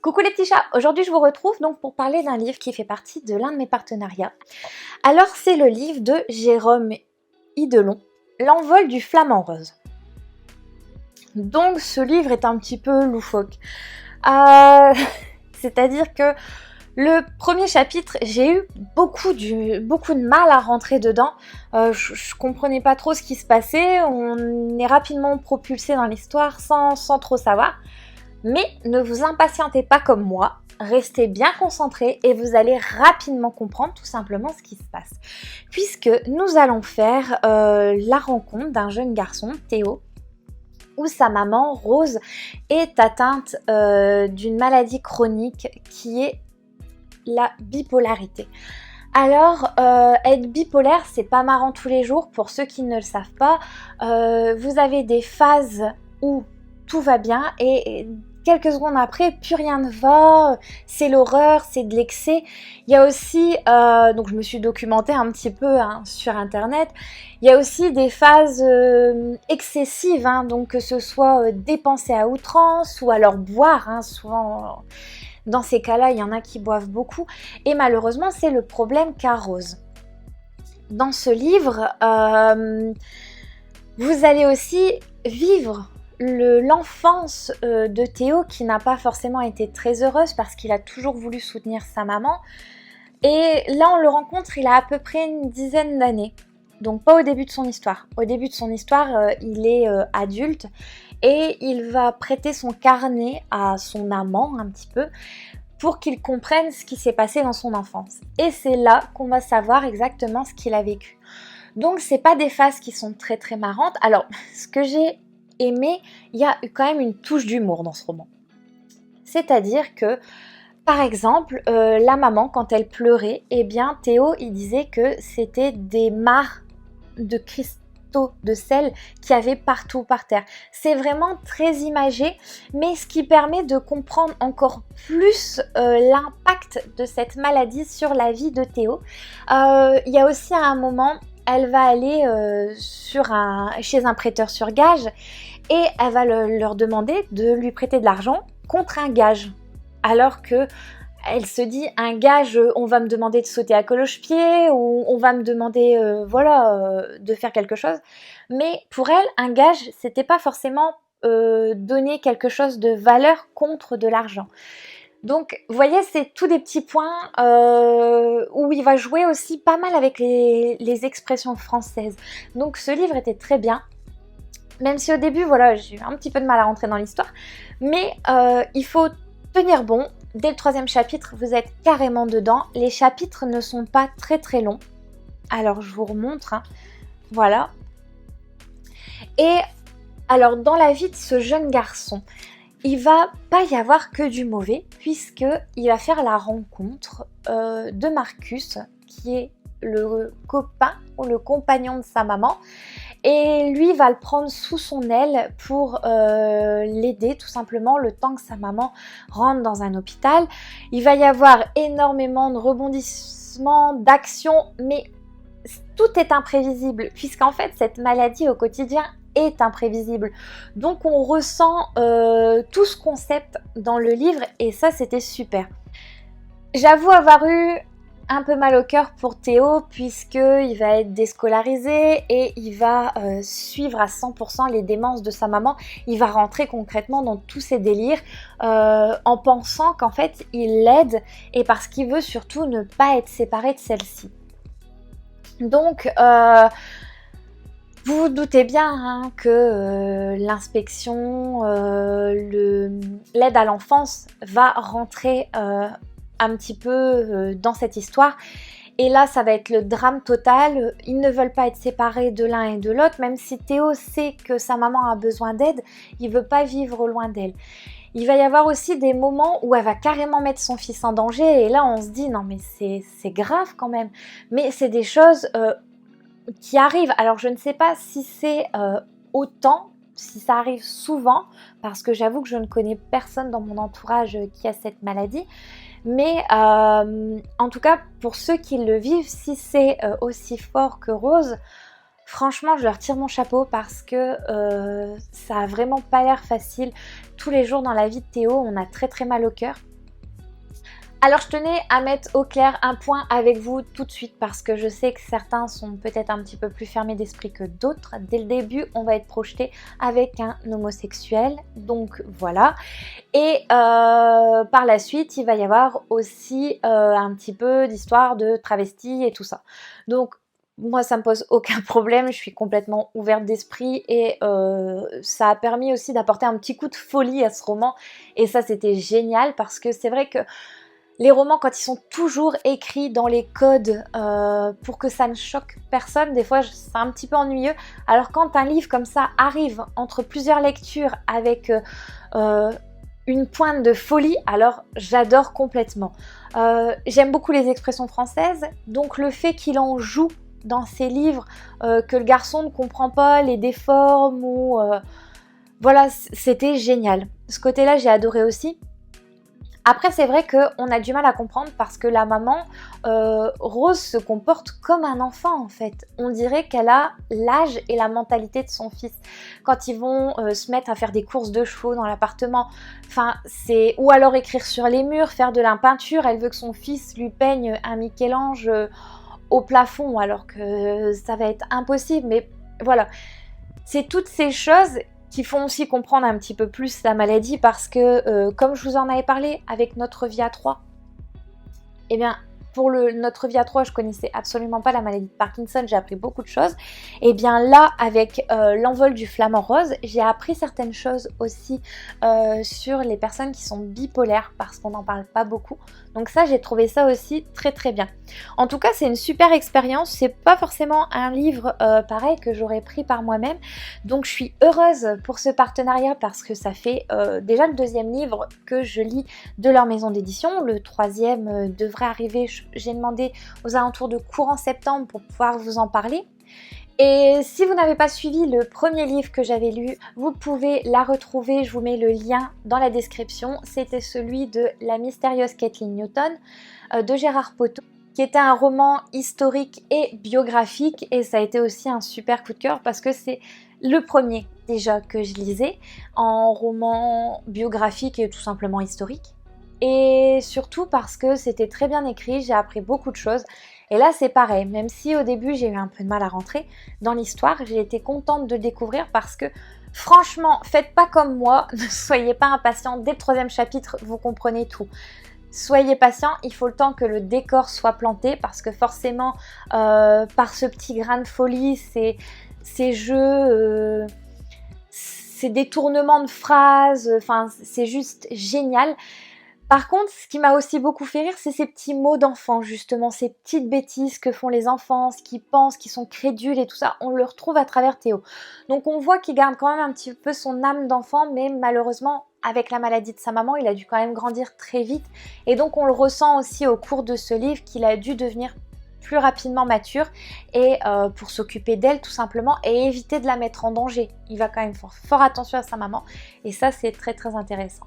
Coucou les petits chats, aujourd'hui je vous retrouve donc pour parler d'un livre qui fait partie de l'un de mes partenariats. Alors c'est le livre de Jérôme Hidelon, L'envol du flamant rose. Donc ce livre est un petit peu loufoque. C'est-à-dire que le premier chapitre, j'ai eu beaucoup de mal à rentrer dedans. Je comprenais pas trop ce qui se passait, on est rapidement propulsé dans l'histoire sans trop savoir. Mais ne vous impatientez pas comme moi, restez bien concentrés et vous allez rapidement comprendre tout simplement ce qui se passe. Puisque nous allons faire la rencontre d'un jeune garçon, Théo, où sa maman, Rose, est atteinte d'une maladie chronique qui est la bipolarité. Alors, être bipolaire, c'est pas marrant tous les jours. Pour ceux qui ne le savent pas, vous avez des phases où tout va bien et quelques secondes après, plus rien ne va, c'est l'horreur, c'est de l'excès. Il y a aussi, donc je me suis documentée un petit peu sur internet, il y a aussi des phases excessives, donc que ce soit dépenser à outrance ou alors boire, souvent dans ces cas-là, il y en a qui boivent beaucoup et malheureusement c'est le problème qu'a Rose. Dans ce livre, vous allez aussi vivre l'enfance de Théo qui n'a pas forcément été très heureuse parce qu'il a toujours voulu soutenir sa maman. Et là, on le rencontre, il a à peu près une dizaine d'années. Donc pas au début de son histoire. Au début de son histoire, il est adulte et il va prêter son carnet à son amant un petit peu pour qu'il comprenne ce qui s'est passé dans son enfance. Et c'est là qu'on va savoir exactement ce qu'il a vécu. Donc c'est pas des phases qui sont très très marrantes. Alors, ce que j'ai aimé, il y a quand même une touche d'humour dans ce roman. C'est-à-dire que, par exemple, la maman, quand elle pleurait, eh bien Théo, il disait que c'était des mares de cristaux de sel qu'il y avait partout par terre. C'est vraiment très imagé, mais ce qui permet de comprendre encore plus l'impact de cette maladie sur la vie de Théo. Il y a aussi à un moment, elle va aller chez un prêteur sur gage et elle va leur demander de lui prêter de l'argent contre un gage. Alors que elle se dit, un gage, on va me demander de sauter à cloche-pied ou on va me demander de faire quelque chose. Mais pour elle, un gage, c'était pas forcément donner quelque chose de valeur contre de l'argent. Donc, vous voyez, c'est tous des petits points où il va jouer aussi pas mal avec les expressions françaises. Donc, ce livre était très bien. Même si au début, voilà, j'ai eu un petit peu de mal à rentrer dans l'histoire. Mais il faut tenir bon. Dès le 3e chapitre, vous êtes carrément dedans. Les chapitres ne sont pas très très longs. Alors, je vous remontre. Voilà. Et alors, dans la vie de ce jeune garçon, il va pas y avoir que du mauvais, puisqu'il va faire la rencontre de Marcus, qui est le copain ou le compagnon de sa maman. Et lui va le prendre sous son aile pour l'aider tout simplement le temps que sa maman rentre dans un hôpital. Il va y avoir énormément de rebondissements, d'actions, mais tout est imprévisible puisqu'en fait cette maladie au quotidien est imprévisible. Donc on ressent tout ce concept dans le livre et ça c'était super. J'avoue avoir eu un peu mal au cœur pour Théo puisqu'il va être déscolarisé et il va suivre à 100% les démences de sa maman. Il va rentrer concrètement dans tous ses délires en pensant qu'en fait il l'aide et parce qu'il veut surtout ne pas être séparé de celle-ci. Donc vous vous doutez bien que l'inspection, l'aide à l'enfance va rentrer un petit peu dans cette histoire. Et là, ça va être le drame total. Ils ne veulent pas être séparés de l'un et de l'autre, même si Théo sait que sa maman a besoin d'aide, il ne veut pas vivre loin d'elle. Il va y avoir aussi des moments où elle va carrément mettre son fils en danger et là, on se dit non mais c'est grave quand même. Mais c'est des choses qui arrivent. Alors, je ne sais pas si c'est autant, si ça arrive souvent, parce que j'avoue que je ne connais personne dans mon entourage qui a cette maladie. Mais en tout cas, pour ceux qui le vivent, si c'est aussi fort que Rose, franchement, je leur tire mon chapeau parce que ça a vraiment pas l'air facile. Tous les jours dans la vie de Théo, on a très très mal au cœur. Alors je tenais à mettre au clair un point avec vous tout de suite parce que je sais que certains sont peut-être un petit peu plus fermés d'esprit que d'autres. Dès le début, on va être projeté avec un homosexuel, donc voilà. Et par la suite, il va y avoir aussi un petit peu d'histoire de travesti et tout ça. Donc moi, ça me pose aucun problème, je suis complètement ouverte d'esprit et ça a permis aussi d'apporter un petit coup de folie à ce roman. Et ça, c'était génial parce que c'est vrai que les romans, quand ils sont toujours écrits dans les codes pour que ça ne choque personne, des fois c'est un petit peu ennuyeux. Alors quand un livre comme ça arrive entre plusieurs lectures avec une pointe de folie, alors j'adore complètement. J'aime beaucoup les expressions françaises, donc le fait qu'il en joue dans ses livres, que le garçon ne comprend pas les déformes ou... voilà, c'était génial. Ce côté-là, j'ai adoré aussi. Après, c'est vrai qu'on a du mal à comprendre parce que la maman, Rose, se comporte comme un enfant en fait. On dirait qu'elle a l'âge et la mentalité de son fils. Quand ils vont se mettre à faire des courses de chevaux dans l'appartement, enfin, ou alors écrire sur les murs, faire de la peinture, elle veut que son fils lui peigne un Michel-Ange au plafond alors que ça va être impossible. Mais voilà, c'est toutes ces choses qui font aussi comprendre un petit peu plus la maladie parce que, comme je vous en avais parlé avec Notre vie à 3, eh bien, pour Notre vie à 3, je connaissais absolument pas la maladie de Parkinson, j'ai appris beaucoup de choses. Et bien là, avec L'envol du flamant rose, j'ai appris certaines choses aussi sur les personnes qui sont bipolaires parce qu'on n'en parle pas beaucoup. Donc ça, j'ai trouvé ça aussi très très bien. En tout cas, c'est une super expérience. C'est pas forcément un livre pareil que j'aurais pris par moi-même. Donc je suis heureuse pour ce partenariat parce que ça fait déjà le 2e livre que je lis de leur maison d'édition. Le 3e devrait arriver, j'ai demandé aux alentours de courant septembre pour pouvoir vous en parler. Et si vous n'avez pas suivi le premier livre que j'avais lu, vous pouvez la retrouver, je vous mets le lien dans la description. C'était celui de La mystérieuse Kathleen Newton de Gérard Poteau, qui était un roman historique et biographique, et ça a été aussi un super coup de cœur parce que c'est le premier déjà que je lisais en roman biographique et tout simplement historique. Et surtout parce que c'était très bien écrit, j'ai appris beaucoup de choses. Et là c'est pareil, même si au début j'ai eu un peu de mal à rentrer dans l'histoire, j'ai été contente de le découvrir parce que franchement, faites pas comme moi, ne soyez pas impatient, dès le 3e chapitre vous comprenez tout. Soyez patient, il faut le temps que le décor soit planté parce que forcément par ce petit grain de folie, ces jeux, ces détournements de phrases, enfin c'est juste génial. Par contre, ce qui m'a aussi beaucoup fait rire, c'est ces petits mots d'enfants, justement, ces petites bêtises que font les enfants, ce qu'ils pensent, qui sont crédules et tout ça, on le retrouve à travers Théo. Donc on voit qu'il garde quand même un petit peu son âme d'enfant, mais malheureusement, avec la maladie de sa maman, il a dû quand même grandir très vite. Et donc on le ressent aussi au cours de ce livre qu'il a dû devenir plus rapidement mature et pour s'occuper d'elle tout simplement et éviter de la mettre en danger. Il va quand même faire fort attention à sa maman et ça c'est très très intéressant.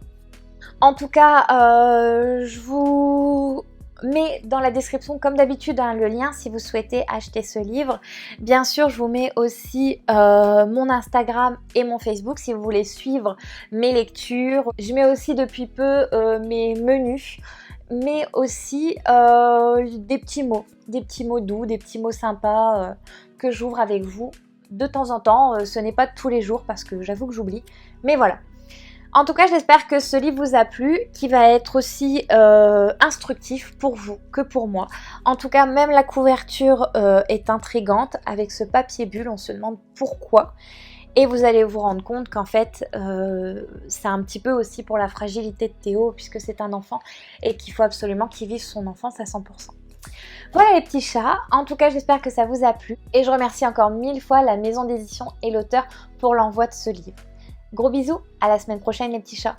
En tout cas, je vous mets dans la description comme d'habitude le lien si vous souhaitez acheter ce livre. Bien sûr, je vous mets aussi mon Instagram et mon Facebook si vous voulez suivre mes lectures. Je mets aussi depuis peu mes menus, mais aussi des petits mots doux, des petits mots sympas que j'ouvre avec vous de temps en temps. Ce n'est pas tous les jours parce que j'avoue que j'oublie, mais voilà. En tout cas, j'espère que ce livre vous a plu, qui va être aussi instructif pour vous que pour moi. En tout cas, même la couverture est intrigante avec ce papier bulle, on se demande pourquoi. Et vous allez vous rendre compte qu'en fait, c'est un petit peu aussi pour la fragilité de Théo, puisque c'est un enfant et qu'il faut absolument qu'il vive son enfance à 100%. Voilà les petits chats, en tout cas j'espère que ça vous a plu. Et je remercie encore 1000 fois la maison d'édition et l'auteur pour l'envoi de ce livre. Gros bisous, à la semaine prochaine les petits chats.